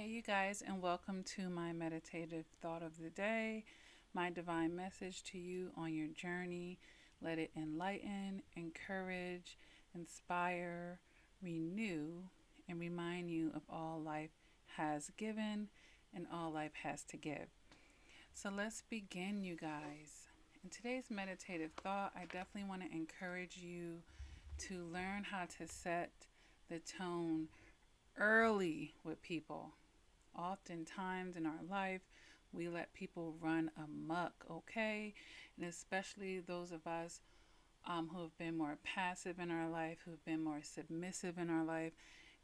Hey, you guys, and welcome to my meditative thought of the day, my divine message to you on your journey. Let it enlighten, encourage, inspire, renew, and remind you of all life has given and all life has to give. So let's begin, you guys. In today's meditative thought, I definitely want to encourage you to learn how to set the tone early with people. Oftentimes in our life, we let people run amok, okay? And especially those of us who have been more passive in our life, who've been more submissive in our life,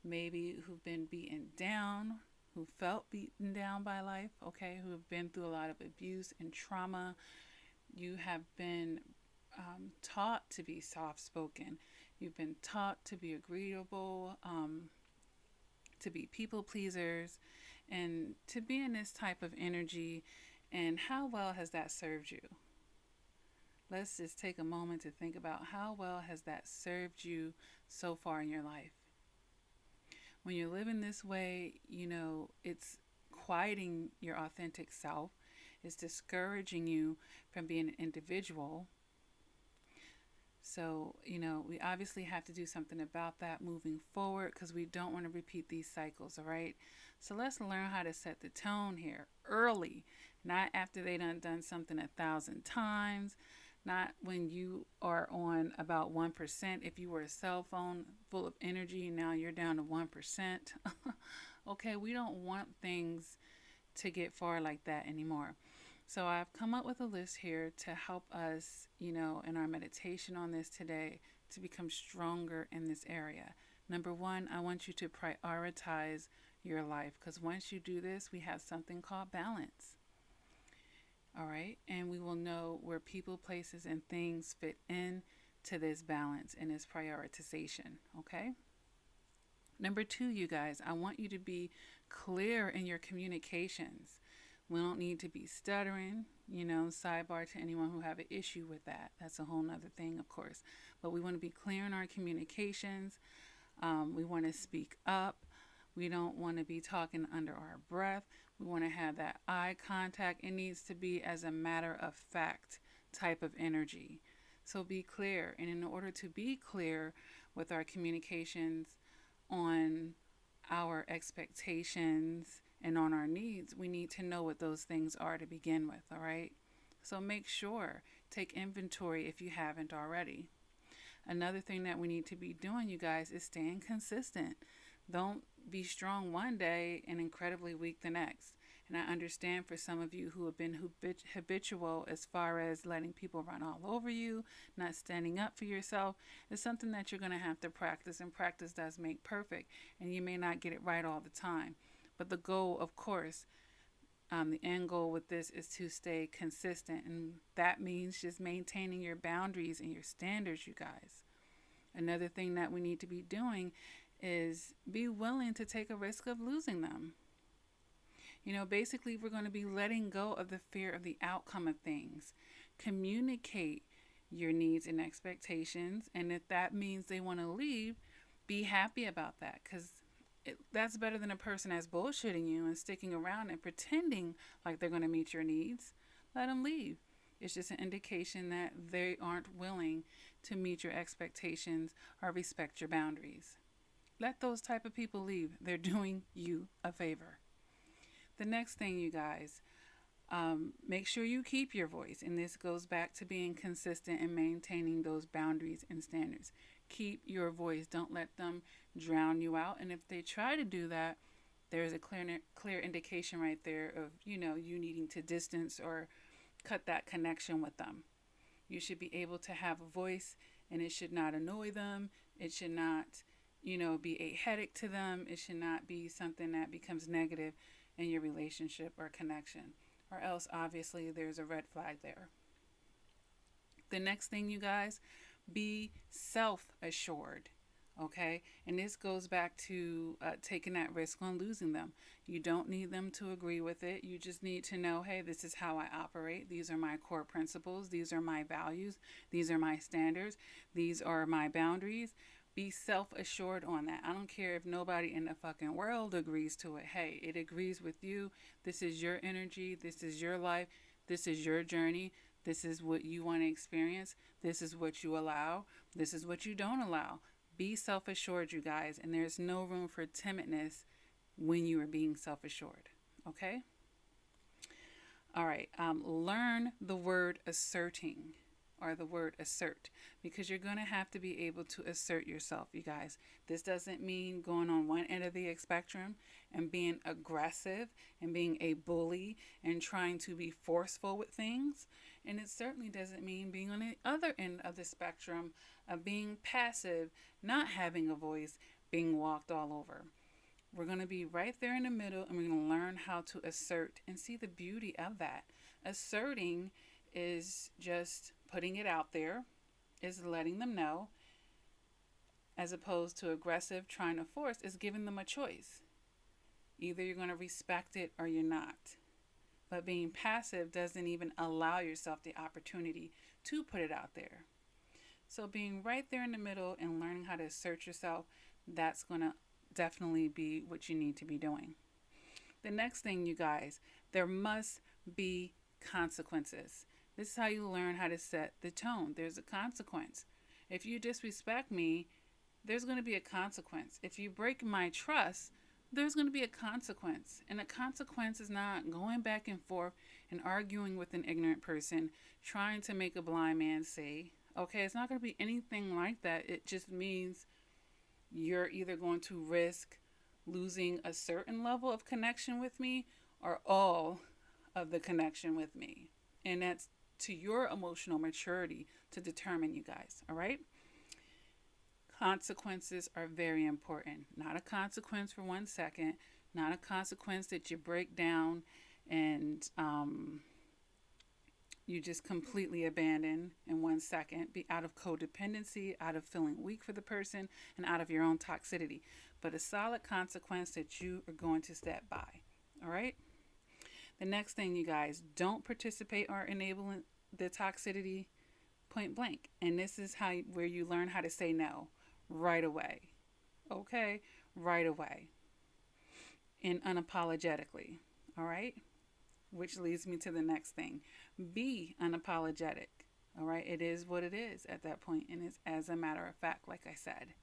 maybe who've been beaten down, who felt beaten down by life, okay? Who have been through a lot of abuse and trauma. You have been taught to be soft spoken. You've been taught to be agreeable, to be people pleasers, and to be in this type of energy. And how well has that served you? Let's just take a moment to think about how well has that served you so far in your life. When you're living this way, it's quieting your authentic self. It's discouraging you from being an individual. So, we obviously have to do something about that moving forward because we don't want to repeat these cycles, all right? So let's learn how to set the tone here early, not after they done something 1,000 times, not when you are on about 1%. If you were a cell phone full of energy, now you're down to 1%. Okay, we don't want things to get far like that anymore. So I've come up with a list here to help us, in our meditation on this today to become stronger in this area. Number one, I want you to prioritize your life because once you do this, we have something called balance. All right, and we will know where people, places, and things fit in to this balance and this prioritization. Okay. Number two, you guys, I want you to be clear in your communications. We don't need to be stuttering, sidebar to anyone who have an issue with that. That's a whole nother thing, of course. But we want to be clear in our communications. We want to speak up. We don't want to be talking under our breath. We want to have that eye contact. It needs to be as a matter of fact type of energy. So be clear. And in order to be clear with our communications on our expectations and on our needs, we need to know what those things are to begin with, all right? So make sure, take inventory if you haven't already. Another thing that we need to be doing, you guys, is staying consistent. Don't be strong one day and incredibly weak the next. And I understand for some of you who have been habitual as far as letting people run all over you, not standing up for yourself, is something that you're going to have to practice. And practice does make perfect. And you may not get it right all the time. But the goal, of course, the end goal with this is to stay consistent. And that means just maintaining your boundaries and your standards, you guys. Another thing that we need to be doing is be willing to take a risk of losing them. Basically, we're going to be letting go of the fear of the outcome of things. Communicate your needs and expectations. And if that means they want to leave, be happy about that because that's better than a person that's bullshitting you and sticking around and pretending like they're going to meet your needs. Let them leave. It's just an indication that they aren't willing to meet your expectations or respect your boundaries. Let those type of people leave. They're doing you a favor. The next thing, you guys, make sure you keep your voice. And this goes back to being consistent and maintaining those boundaries and standards. Keep your voice. Don't let them drown you out. And if they try to do that, there's a clear indication right there of, you needing to distance or cut that connection with them. You should be able to have a voice and it should not annoy them. It should not, be a headache to them. It should not be something that becomes negative in your relationship or connection. Or else, obviously, there's a red flag there. The next thing, you guys, be self-assured. Okay, and this goes back to taking that risk on losing them. You don't need them to agree with it. You just need to know, hey, this is how I operate. These are my core principles. These are my values. These are my standards. These are my boundaries. Be self-assured on that. I don't care if nobody in the fucking world agrees to it. Hey, it agrees with you. This is your energy. This is your life. This is your journey. This is what you want to experience. This is what you allow. This is what you don't allow. Be self-assured, you guys. And there's no room for timidness when you are being self-assured. Okay? All right. Learn the word asserting, or the word assert, because you're going to have to be able to assert yourself, you guys. This doesn't mean going on one end of the spectrum and being aggressive and being a bully and trying to be forceful with things. And it certainly doesn't mean being on the other end of the spectrum of being passive, not having a voice, being walked all over. We're going to be right there in the middle, and we're going to learn how to assert and see the beauty of that. Asserting is just putting it out there, is letting them know, as opposed to aggressive, trying to force, is giving them a choice. Either you're going to respect it or you're not. But being passive doesn't even allow yourself the opportunity to put it out there. So being right there in the middle and learning how to assert yourself, that's going to definitely be what you need to be doing. The next thing, you guys, there must be consequences. This is how you learn how to set the tone. There's a consequence. If you disrespect me, there's going to be a consequence. If you break my trust, there's going to be a consequence. And the consequence is not going back and forth and arguing with an ignorant person, trying to make a blind man see. Okay, it's not going to be anything like that. It just means you're either going to risk losing a certain level of connection with me or all of the connection with me. And that's to your emotional maturity to determine, you guys. All right? Consequences are very important. Not a consequence for 1 second. Not a consequence that you break down and you just completely abandon in 1 second. Be out of codependency, out of feeling weak for the person, and out of your own toxicity. But a solid consequence that you are going to step by. All right? The next thing, you guys, don't participate or enable the toxicity point blank. And this is where you learn how to say no right away. Okay? Right away. And unapologetically. All right? Which leads me to the next thing. Be unapologetic. All right? It is what it is at that point, and it's as a matter of fact, like I said.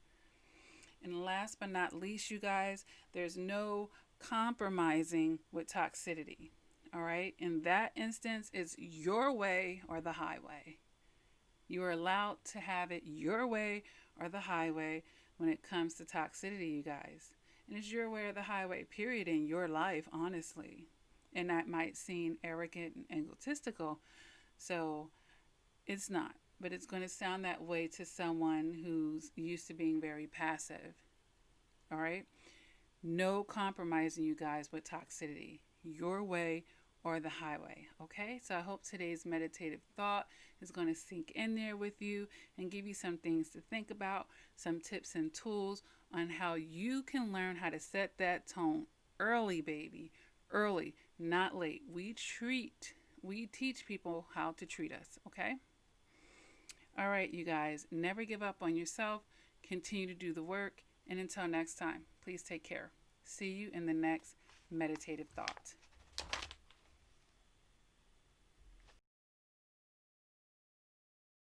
And last but not least, you guys, there's no compromising with toxicity. All right? In that instance, it's your way or the highway. You are allowed to have it your way or the highway when it comes to toxicity, you guys. And it's your way or the highway, period, in your life, honestly. And that might seem arrogant and egotistical. So it's not. But it's going to sound that way to someone who's used to being very passive. All right? No compromising, you guys, with toxicity. Your way or the highway. Okay? So I hope today's meditative thought is going to sink in there with you and give you some things to think about, some tips and tools on how you can learn how to set that tone early, baby. Early, not late. We teach people how to treat us. Okay? All right, you guys, never give up on yourself. Continue to do the work. And until next time, please take care. See you in the next meditative thought.